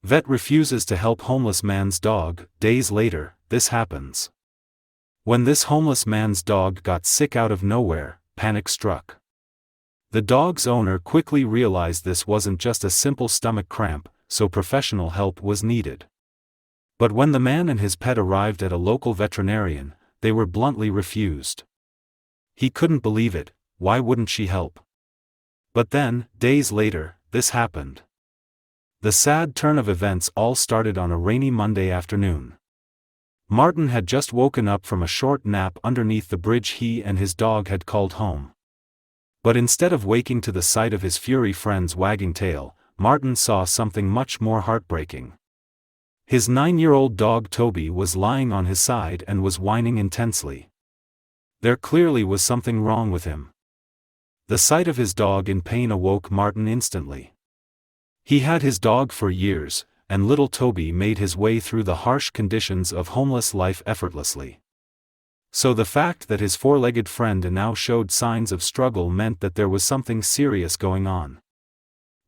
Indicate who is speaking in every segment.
Speaker 1: Vet refuses to help homeless man's dog. Days later, this happens. When this homeless man's dog got sick out of nowhere, panic struck. The dog's owner quickly realized this wasn't just a simple stomach cramp, so professional help was needed. But when the man and his pet arrived at a local veterinarian, they were bluntly refused. He couldn't believe it. Why wouldn't she help? But then, days later, this happened. The sad turn of events all started on a rainy Monday afternoon. Martin had just woken up from a short nap underneath the bridge he and his dog had called home. But instead of waking to the sight of his furry friend's wagging tail, Martin saw something much more heartbreaking. His 9-year-old dog Toby was lying on his side and was whining intensely. There clearly was something wrong with him. The sight of his dog in pain awoke Martin instantly. He had his dog for years, and little Toby made his way through the harsh conditions of homeless life effortlessly. So the fact that his four-legged friend now showed signs of struggle meant that there was something serious going on.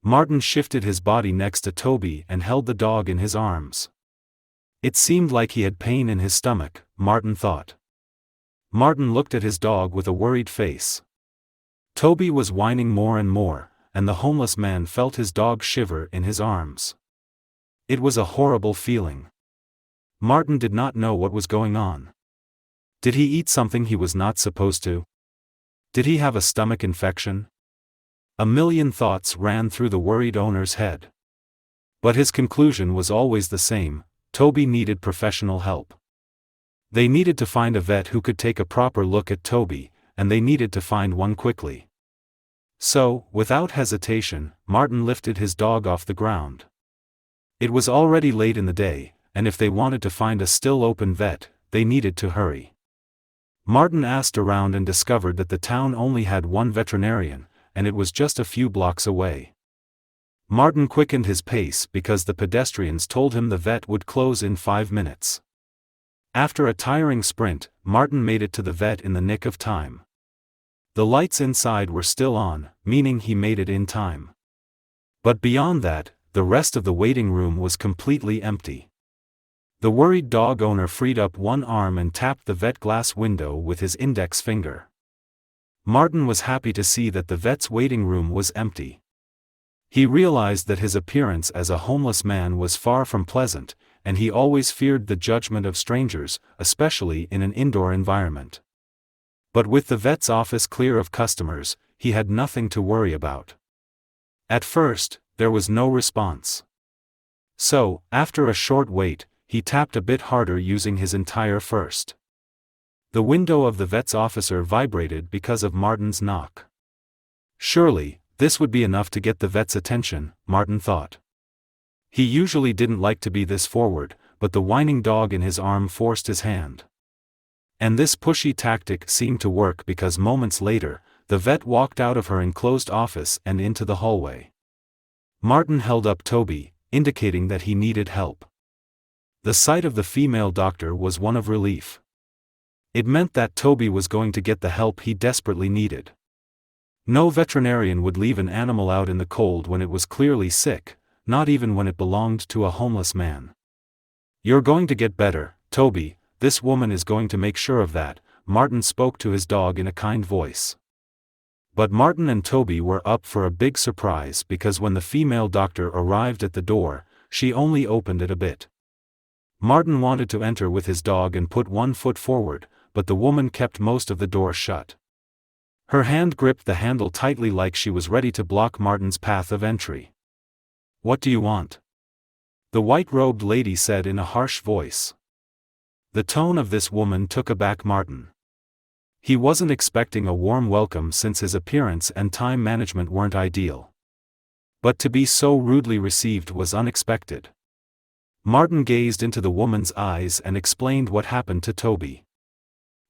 Speaker 1: Martin shifted his body next to Toby and held the dog in his arms. It seemed like he had pain in his stomach, Martin thought. Martin looked at his dog with a worried face. Toby was whining more and more, and the homeless man felt his dog shiver in his arms. It was a horrible feeling. Martin did not know what was going on. Did he eat something he was not supposed to? Did he have a stomach infection? A million thoughts ran through the worried owner's head. But his conclusion was always the same: Toby needed professional help. They needed to find a vet who could take a proper look at Toby, and they needed to find one quickly. So, without hesitation, Martin lifted his dog off the ground. It was already late in the day, and if they wanted to find a still open vet, they needed to hurry. Martin asked around and discovered that the town only had one veterinarian, and it was just a few blocks away. Martin quickened his pace because the pedestrians told him the vet would close in 5 minutes. After a tiring sprint, Martin made it to the vet in the nick of time. The lights inside were still on, meaning he made it in time. But beyond that, the rest of the waiting room was completely empty. The worried dog owner freed up one arm and tapped the vet glass window with his index finger. Martin was happy to see that the vet's waiting room was empty. He realized that his appearance as a homeless man was far from pleasant, and he always feared the judgment of strangers, especially in an indoor environment. But with the vet's office clear of customers, he had nothing to worry about. At first, there was no response. So, after a short wait, he tapped a bit harder using his entire fist. The window of the vet's officer vibrated because of Martin's knock. Surely, this would be enough to get the vet's attention, Martin thought. He usually didn't like to be this forward, but the whining dog in his arm forced his hand. And this pushy tactic seemed to work because moments later, the vet walked out of her enclosed office and into the hallway. Martin held up Toby, indicating that he needed help. The sight of the female doctor was one of relief. It meant that Toby was going to get the help he desperately needed. No veterinarian would leave an animal out in the cold when it was clearly sick, not even when it belonged to a homeless man. "You're going to get better, Toby, this woman is going to make sure of that," Martin spoke to his dog in a kind voice. But Martin and Toby were up for a big surprise because when the female doctor arrived at the door, she only opened it a bit. Martin wanted to enter with his dog and put one foot forward, but the woman kept most of the door shut. Her hand gripped the handle tightly like she was ready to block Martin's path of entry. "What do you want?" the white-robed lady said in a harsh voice. The tone of this woman took aback Martin. He wasn't expecting a warm welcome since his appearance and time management weren't ideal. But to be so rudely received was unexpected. Martin gazed into the woman's eyes and explained what happened to Toby.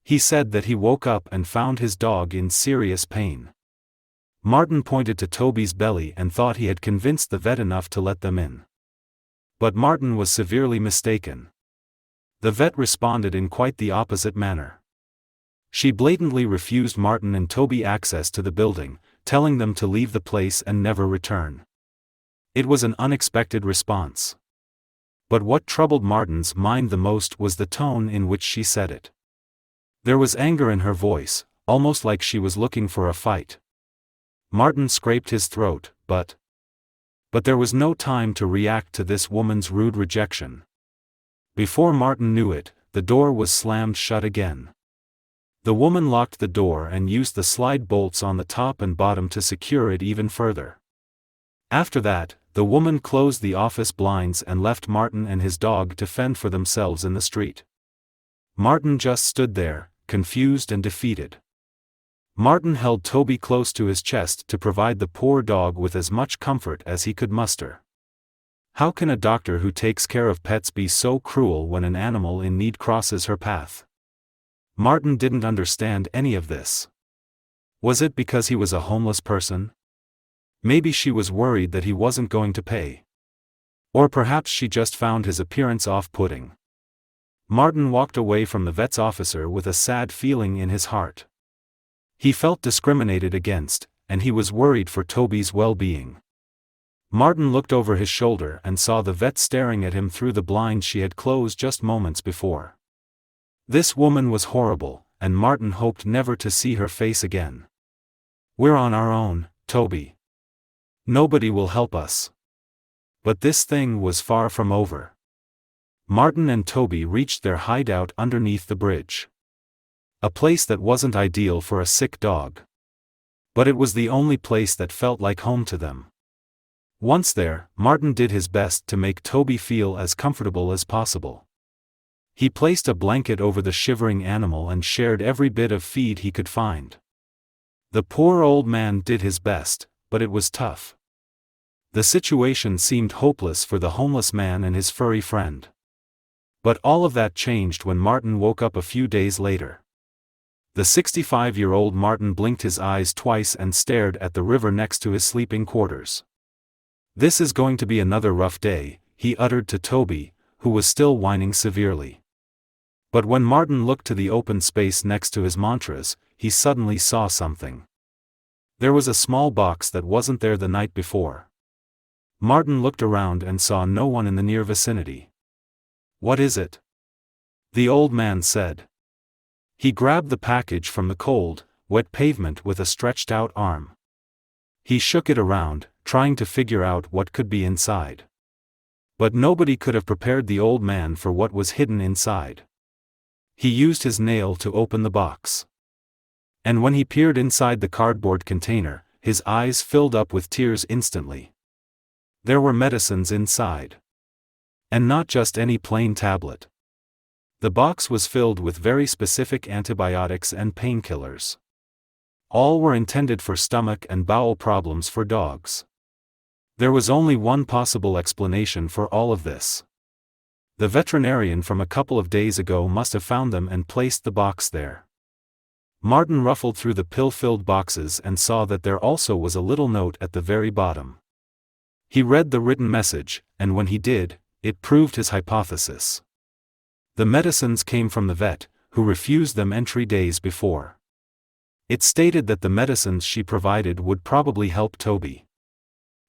Speaker 1: He said that he woke up and found his dog in serious pain. Martin pointed to Toby's belly and thought he had convinced the vet enough to let them in. But Martin was severely mistaken. The vet responded in quite the opposite manner. She blatantly refused Martin and Toby access to the building, telling them to leave the place and never return. It was an unexpected response. But what troubled Martin's mind the most was the tone in which she said it. There was anger in her voice, almost like she was looking for a fight. Martin scraped his throat, but there was no time to react to this woman's rude rejection. Before Martin knew it, the door was slammed shut again. The woman locked the door and used the slide bolts on the top and bottom to secure it even further. After that, the woman closed the office blinds and left Martin and his dog to fend for themselves in the street. Martin just stood there, confused and defeated. Martin held Toby close to his chest to provide the poor dog with as much comfort as he could muster. How can a doctor who takes care of pets be so cruel when an animal in need crosses her path? Martin didn't understand any of this. Was it because he was a homeless person? Maybe she was worried that he wasn't going to pay. Or perhaps she just found his appearance off-putting. Martin walked away from the vet's officer with a sad feeling in his heart. He felt discriminated against, and he was worried for Toby's well-being. Martin looked over his shoulder and saw the vet staring at him through the blinds she had closed just moments before. This woman was horrible, and Martin hoped never to see her face again. "We're on our own, Toby. Nobody will help us." But this thing was far from over. Martin and Toby reached their hideout underneath the bridge. A place that wasn't ideal for a sick dog. But it was the only place that felt like home to them. Once there, Martin did his best to make Toby feel as comfortable as possible. He placed a blanket over the shivering animal and shared every bit of feed he could find. The poor old man did his best, but it was tough. The situation seemed hopeless for the homeless man and his furry friend. But all of that changed when Martin woke up a few days later. The 65-year-old Martin blinked his eyes twice and stared at the river next to his sleeping quarters. "This is going to be another rough day," he uttered to Toby, who was still whining severely. But when Martin looked to the open space next to his mantras, he suddenly saw something. There was a small box that wasn't there the night before. Martin looked around and saw no one in the near vicinity. "What is it?" the old man said. He grabbed the package from the cold, wet pavement with a stretched-out arm. He shook it around, trying to figure out what could be inside. But nobody could have prepared the old man for what was hidden inside. He used his nail to open the box. And when he peered inside the cardboard container, his eyes filled up with tears instantly. There were medicines inside. And not just any plain tablet. The box was filled with very specific antibiotics and painkillers. All were intended for stomach and bowel problems for dogs. There was only one possible explanation for all of this. The veterinarian from a couple of days ago must have found them and placed the box there. Martin ruffled through the pill-filled boxes and saw that there also was a little note at the very bottom. He read the written message, and when he did, it proved his hypothesis. The medicines came from the vet, who refused them entry days before. It stated that the medicines she provided would probably help Toby.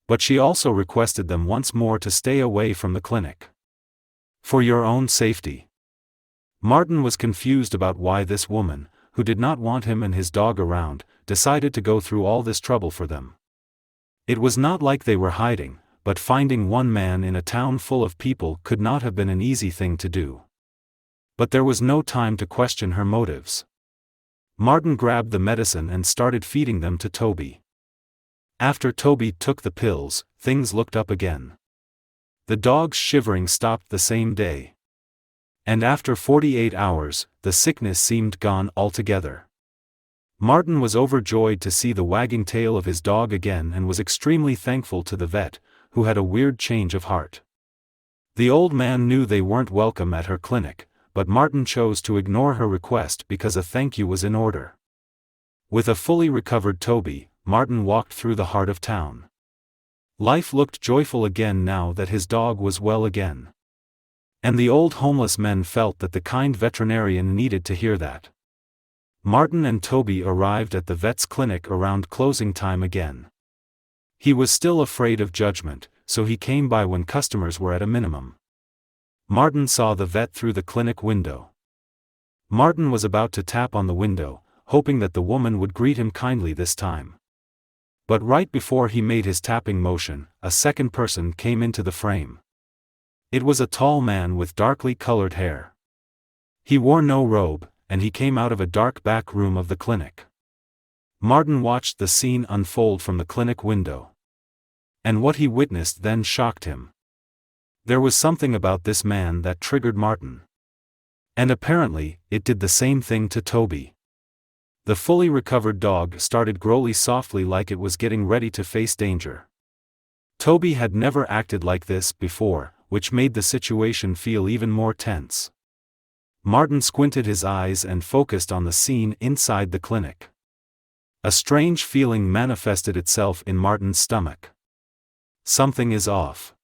Speaker 1: But she also requested them once more to stay away from the clinic. "For your own safety." Martin was confused about why this woman, who did not want him and his dog around, decided to go through all this trouble for them. It was not like they were hiding, but finding one man in a town full of people could not have been an easy thing to do. But there was no time to question her motives. Martin grabbed the medicine and started feeding them to Toby. After Toby took the pills, things looked up again. The dog's shivering stopped the same day. And after 48 hours, the sickness seemed gone altogether. Martin was overjoyed to see the wagging tail of his dog again and was extremely thankful to the vet, who had a weird change of heart. The old man knew they weren't welcome at her clinic, but Martin chose to ignore her request because a thank you was in order. With a fully recovered Toby, Martin walked through the heart of town. Life looked joyful again now that his dog was well again. And the old homeless men felt that the kind veterinarian needed to hear that. Martin and Toby arrived at the vet's clinic around closing time again. He was still afraid of judgment, so he came by when customers were at a minimum. Martin saw the vet through the clinic window. Martin was about to tap on the window, hoping that the woman would greet him kindly this time. But right before he made his tapping motion, a second person came into the frame. It was a tall man with darkly colored hair. He wore no robe, and he came out of a dark back room of the clinic. Martin watched the scene unfold from the clinic window. And what he witnessed then shocked him. There was something about this man that triggered Martin. And apparently, it did the same thing to Toby. The fully recovered dog started growling softly like it was getting ready to face danger. Toby had never acted like this before, which made the situation feel even more tense. Martin squinted his eyes and focused on the scene inside the clinic. A strange feeling manifested itself in Martin's stomach. Something is off.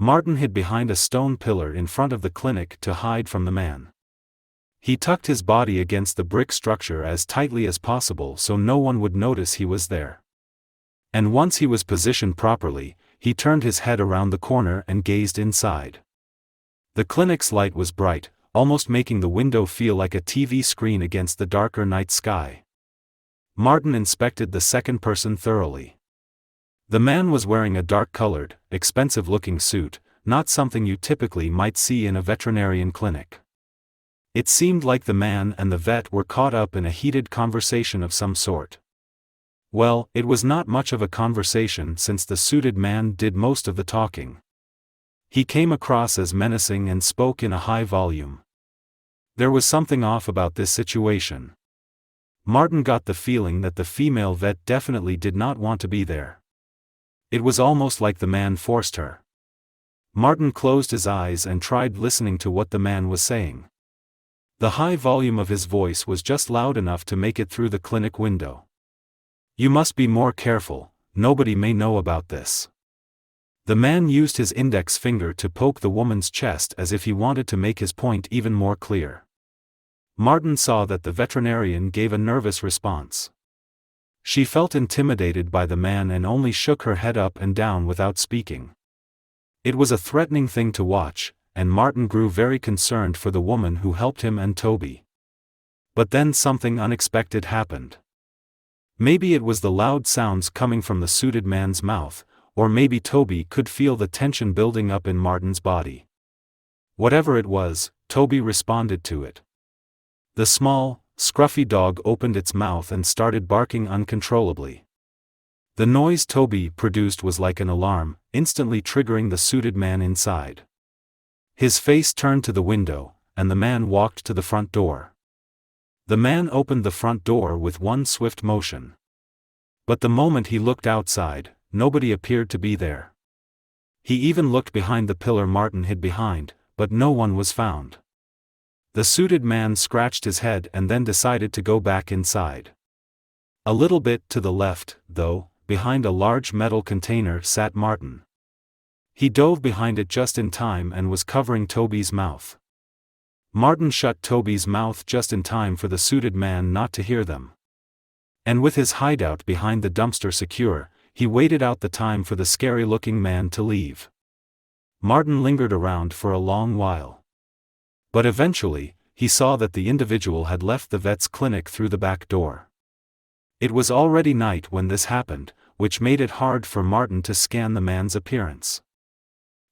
Speaker 1: Martin hid behind a stone pillar in front of the clinic to hide from the man. He tucked his body against the brick structure as tightly as possible so no one would notice he was there. And once he was positioned properly, he turned his head around the corner and gazed inside. The clinic's light was bright, almost making the window feel like a TV screen against the darker night sky. Martin inspected the second person thoroughly. The man was wearing a dark-colored, expensive-looking suit, not something you typically might see in a veterinarian clinic. It seemed like the man and the vet were caught up in a heated conversation of some sort. Well, it was not much of a conversation since the suited man did most of the talking. He came across as menacing and spoke in a high volume. There was something off about this situation. Martin got the feeling that the female vet definitely did not want to be there. It was almost like the man forced her. Martin closed his eyes and tried listening to what the man was saying. The high volume of his voice was just loud enough to make it through the clinic window. "You must be more careful, nobody may know about this." The man used his index finger to poke the woman's chest as if he wanted to make his point even more clear. Martin saw that the veterinarian gave a nervous response. She felt intimidated by the man and only shook her head up and down without speaking. It was a threatening thing to watch, and Martin grew very concerned for the woman who helped him and Toby. But then something unexpected happened. Maybe it was the loud sounds coming from the suited man's mouth, or maybe Toby could feel the tension building up in Martin's body. Whatever it was, Toby responded to it. The small, scruffy dog opened its mouth and started barking uncontrollably. The noise Toby produced was like an alarm, instantly triggering the suited man inside. His face turned to the window, and the man walked to the front door. The man opened the front door with one swift motion. But the moment he looked outside, nobody appeared to be there. He even looked behind the pillar Martin hid behind, but no one was found. The suited man scratched his head and then decided to go back inside. A little bit to the left, though, behind a large metal container sat Martin. He dove behind it just in time and was covering Toby's mouth. Martin shut Toby's mouth just in time for the suited man not to hear them. And with his hideout behind the dumpster secure, he waited out the time for the scary-looking man to leave. Martin lingered around for a long while. But eventually, he saw that the individual had left the vet's clinic through the back door. It was already night when this happened, which made it hard for Martin to scan the man's appearance.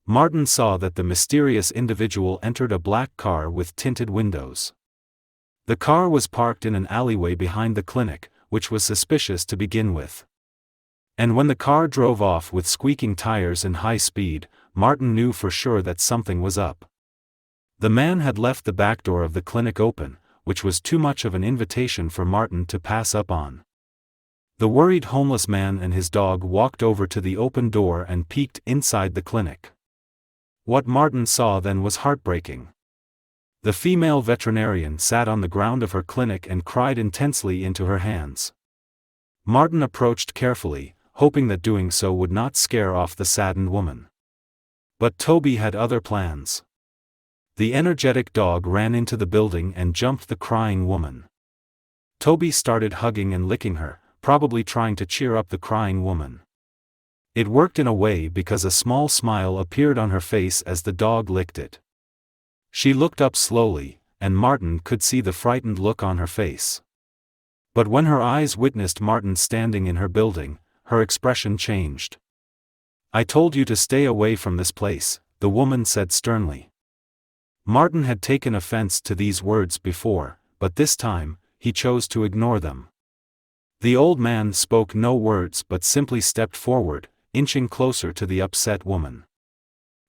Speaker 1: Martin saw that the mysterious individual entered a black car with tinted windows. The car was parked in an alleyway behind the clinic, which was suspicious to begin with. And when the car drove off with squeaking tires and high speed, Martin knew for sure that something was up. The man had left the back door of the clinic open, which was too much of an invitation for Martin to pass up on. The worried homeless man and his dog walked over to the open door and peeked inside the clinic. What Martin saw then was heartbreaking. The female veterinarian sat on the ground of her clinic and cried intensely into her hands. Martin approached carefully, hoping that doing so would not scare off the saddened woman. But Toby had other plans. The energetic dog ran into the building and jumped the crying woman. Toby started hugging and licking her, probably trying to cheer up the crying woman. It worked in a way because a small smile appeared on her face as the dog licked it. She looked up slowly, and Martin could see the frightened look on her face. But when her eyes witnessed Martin standing in her building, her expression changed. "I told you to stay away from this place," the woman said sternly. Martin had taken offense to these words before, but this time, he chose to ignore them. The old man spoke no words but simply stepped forward, inching closer to the upset woman.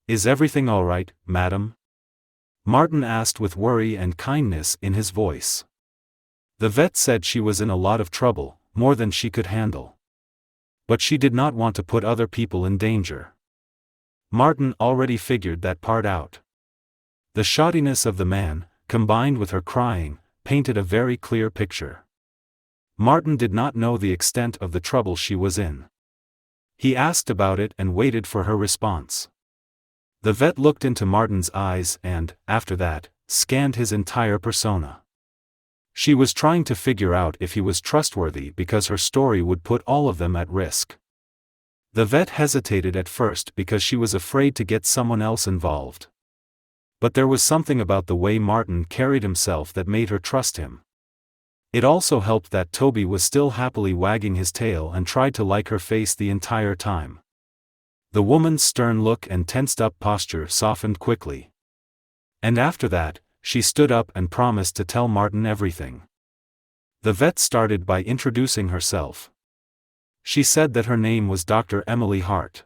Speaker 1: "Is everything all right, madam?" Martin asked with worry and kindness in his voice. The vet said she was in a lot of trouble, more than she could handle. But she did not want to put other people in danger. Martin already figured that part out. The shoddiness of the man, combined with her crying, painted a very clear picture. Martin did not know the extent of the trouble she was in. He asked about it and waited for her response. The vet looked into Martin's eyes and, after that, scanned his entire persona. She was trying to figure out if he was trustworthy because her story would put all of them at risk. The vet hesitated at first because she was afraid to get someone else involved. But there was something about the way Martin carried himself that made her trust him. It also helped that Toby was still happily wagging his tail and tried to like her face the entire time. The woman's stern look and tensed-up posture softened quickly. And after that, she stood up and promised to tell Martin everything. The vet started by introducing herself. She said that her name was Dr. Emily Hart.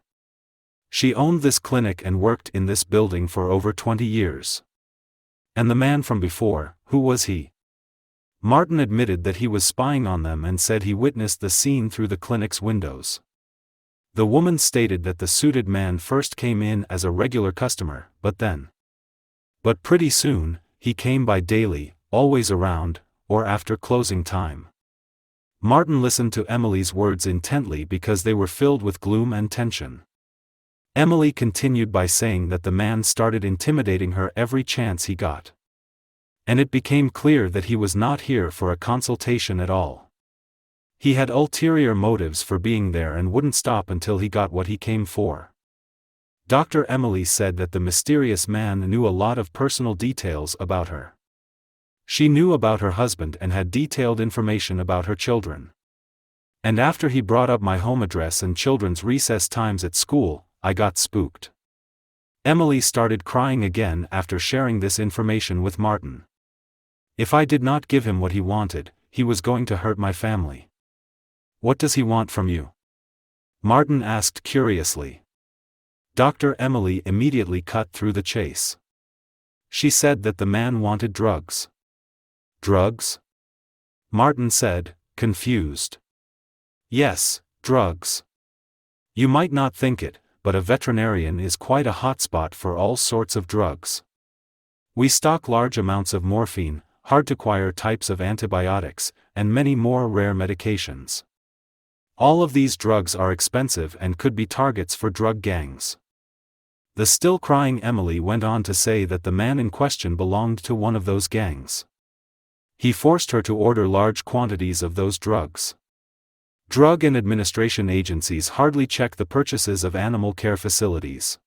Speaker 1: She owned this clinic and worked in this building for over 20 years. And the man from before, who was he? Martin admitted that he was spying on them and said he witnessed the scene through the clinic's windows. The woman stated that the suited man first came in as a regular customer, but pretty soon, he came by daily, always around, or after closing time. Martin listened to Emily's words intently because they were filled with gloom and tension. Emily continued by saying that the man started intimidating her every chance he got. And it became clear that he was not here for a consultation at all. He had ulterior motives for being there and wouldn't stop until he got what he came for. Dr. Emily said that the mysterious man knew a lot of personal details about her. She knew about her husband and had detailed information about her children. And after he brought up my home address and children's recess times at school, I got spooked. Emily started crying again after sharing this information with Martin. "If I did not give him what he wanted, he was going to hurt my family." "What does he want from you?" Martin asked curiously. Dr. Emily immediately cut through the chase. She said that the man wanted drugs. "Drugs?" Martin said, confused. "Yes, drugs. You might not think it, but a veterinarian is quite a hotspot for all sorts of drugs. We stock large amounts of morphine, hard-to-acquire types of antibiotics, and many more rare medications. All of these drugs are expensive and could be targets for drug gangs." The still crying Emily went on to say that the man in question belonged to one of those gangs. He forced her to order large quantities of those drugs. Drug and administration agencies hardly check the purchases of animal care facilities.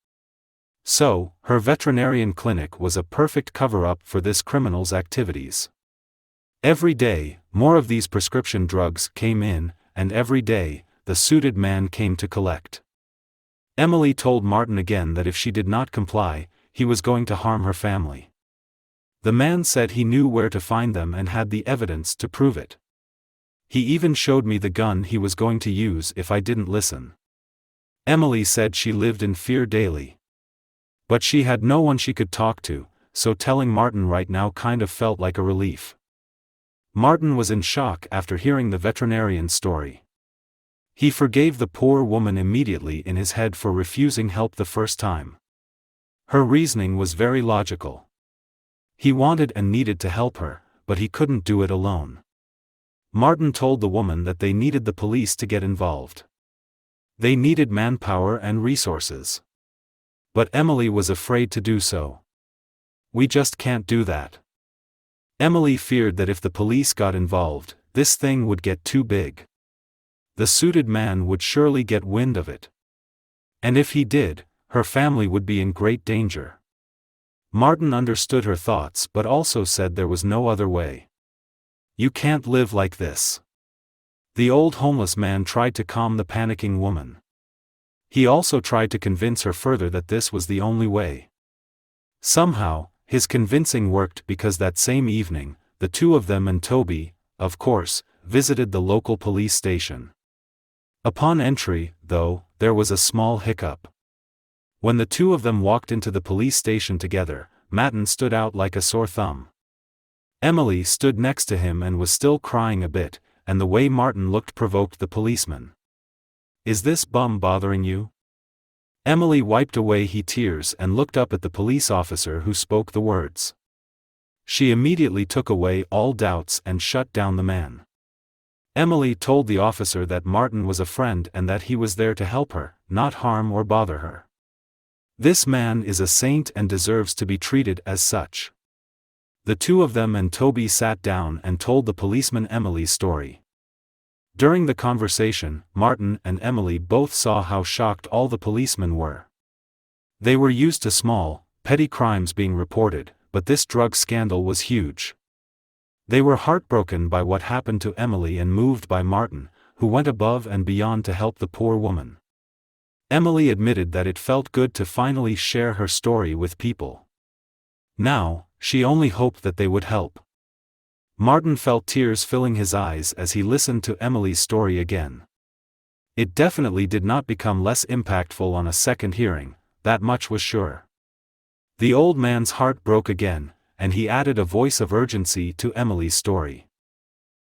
Speaker 1: So, her veterinarian clinic was a perfect cover-up for this criminal's activities. Every day, more of these prescription drugs came in, and every day, the suited man came to collect. Emily told Martin again that if she did not comply, he was going to harm her family. The man said he knew where to find them and had the evidence to prove it. He even showed me the gun he was going to use if I didn't listen. Emily said she lived in fear daily. But she had no one she could talk to, so telling Martin right now kind of felt like a relief. Martin was in shock after hearing the veterinarian's story. He forgave the poor woman immediately in his head for refusing help the first time. Her reasoning was very logical. He wanted and needed to help her, but he couldn't do it alone. Martin told the woman that they needed the police to get involved. They needed manpower and resources. But Emily was afraid to do so. "We just can't do that." Emily feared that if the police got involved, this thing would get too big. The suited man would surely get wind of it. And if he did, her family would be in great danger. Martin understood her thoughts but also said there was no other way. You can't live like this. The old homeless man tried to calm the panicking woman. He also tried to convince her further that this was the only way. Somehow, his convincing worked because that same evening, the two of them and Toby, of course, visited the local police station. Upon entry, though, there was a small hiccup. When the two of them walked into the police station together, Martin stood out like a sore thumb. Emily stood next to him and was still crying a bit, and the way Martin looked provoked the policeman. Is this bum bothering you? Emily wiped away her tears and looked up at the police officer who spoke the words. She immediately took away all doubts and shut down the man. Emily told the officer that Martin was a friend and that he was there to help her, not harm or bother her. This man is a saint and deserves to be treated as such. The two of them and Toby sat down and told the policeman Emily's story. During the conversation, Martin and Emily both saw how shocked all the policemen were. They were used to small, petty crimes being reported, but this drug scandal was huge. They were heartbroken by what happened to Emily and moved by Martin, who went above and beyond to help the poor woman. Emily admitted that it felt good to finally share her story with people. Now, she only hoped that they would help. Martin felt tears filling his eyes as he listened to Emily's story again. It definitely did not become less impactful on a second hearing, that much was sure. The old man's heart broke again, and he added a voice of urgency to Emily's story.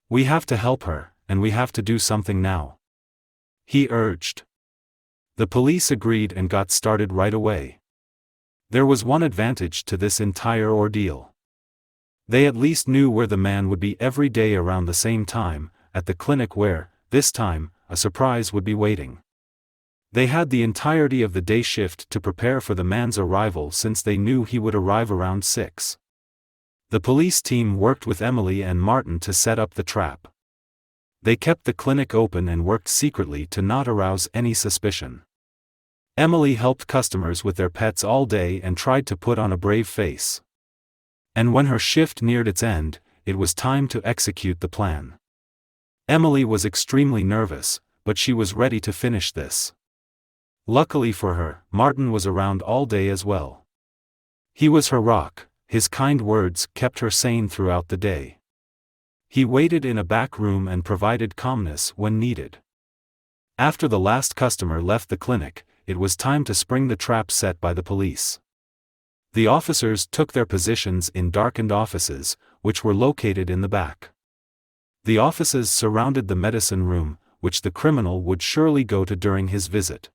Speaker 1: We have to help her, and we have to do something now, he urged. The police agreed and got started right away. There was one advantage to this entire ordeal. They at least knew where the man would be every day around the same time, at the clinic where, this time, a surprise would be waiting. They had the entirety of the day shift to prepare for the man's arrival since they knew he would arrive around 6. The police team worked with Emily and Martin to set up the trap. They kept the clinic open and worked secretly to not arouse any suspicion. Emily helped customers with their pets all day and tried to put on a brave face. And when her shift neared its end, it was time to execute the plan. Emily was extremely nervous, but she was ready to finish this. Luckily for her, Martin was around all day as well. He was her rock, his kind words kept her sane throughout the day. He waited in a back room and provided calmness when needed. After the last customer left the clinic, it was time to spring the trap set by the police. The officers took their positions in darkened offices, which were located in the back. The offices surrounded the medicine room, which the criminal would surely go to during his visit.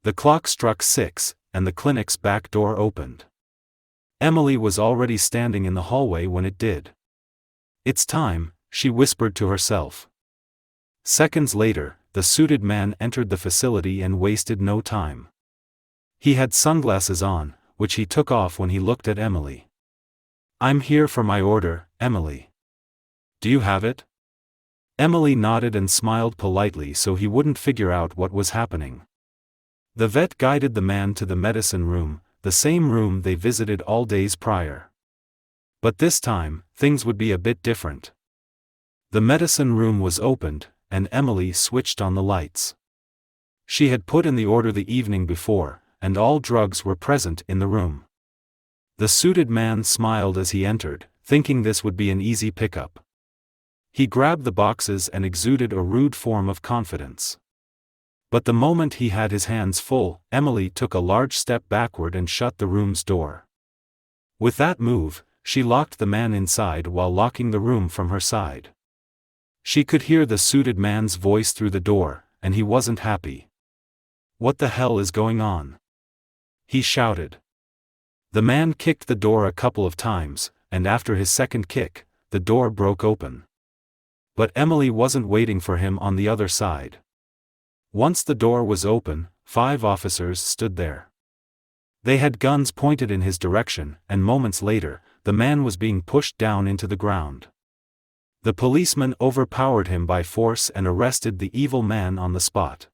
Speaker 1: The clock struck 6, and the clinic's back door opened. Emily was already standing in the hallway when it did. It's time, she whispered to herself. Seconds later, the suited man entered the facility and wasted no time. He had sunglasses on, which he took off when he looked at Emily. I'm here for my order, Emily. Do you have it? Emily nodded and smiled politely so he wouldn't figure out what was happening. The vet guided the man to the medicine room, the same room they visited all days prior. But this time, things would be a bit different. The medicine room was opened, and Emily switched on the lights. She had put in the order the evening before, and all drugs were present in the room. The suited man smiled as he entered, thinking this would be an easy pickup. He grabbed the boxes and exuded a rude form of confidence. But the moment he had his hands full, Emily took a large step backward and shut the room's door. With that move, she locked the man inside while locking the room from her side. She could hear the suited man's voice through the door, and he wasn't happy. What the hell is going on? He shouted. The man kicked the door a couple of times, and after his second kick, the door broke open. But Emily wasn't waiting for him on the other side. Once the door was open, 5 officers stood there. They had guns pointed in his direction, and moments later, the man was being pushed down into the ground. The policeman overpowered him by force and arrested the evil man on the spot.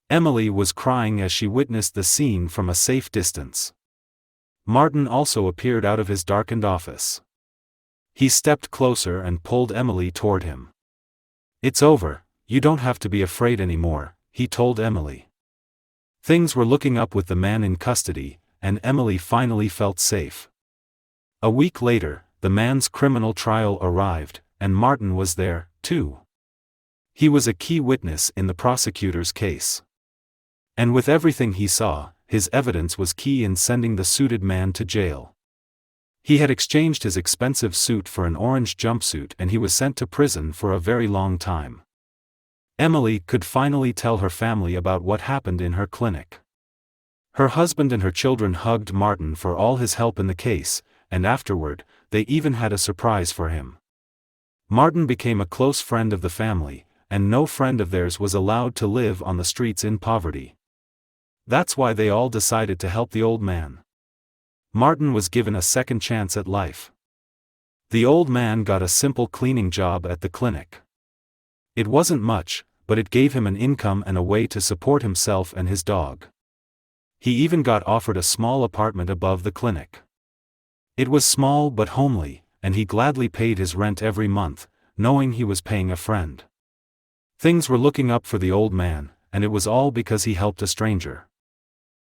Speaker 1: Emily was crying as she witnessed the scene from a safe distance. Martin also appeared out of his darkened office. He stepped closer and pulled Emily toward him. "It's over, you don't have to be afraid anymore," he told Emily. Things were looking up with the man in custody, and Emily finally felt safe. A week later, the man's criminal trial arrived, and Martin was there, too. He was a key witness in the prosecutor's case. And with everything he saw, his evidence was key in sending the suited man to jail. He had exchanged his expensive suit for an orange jumpsuit and he was sent to prison for a very long time. Emily could finally tell her family about what happened in her clinic. Her husband and her children hugged Martin for all his help in the case, and afterward, they even had a surprise for him. Martin became a close friend of the family, and no friend of theirs was allowed to live on the streets in poverty. That's why they all decided to help the old man. Martin was given a second chance at life. The old man got a simple cleaning job at the clinic. It wasn't much, but it gave him an income and a way to support himself and his dog. He even got offered a small apartment above the clinic. It was small but homely, and he gladly paid his rent every month, knowing he was paying a friend. Things were looking up for the old man, and it was all because he helped a stranger.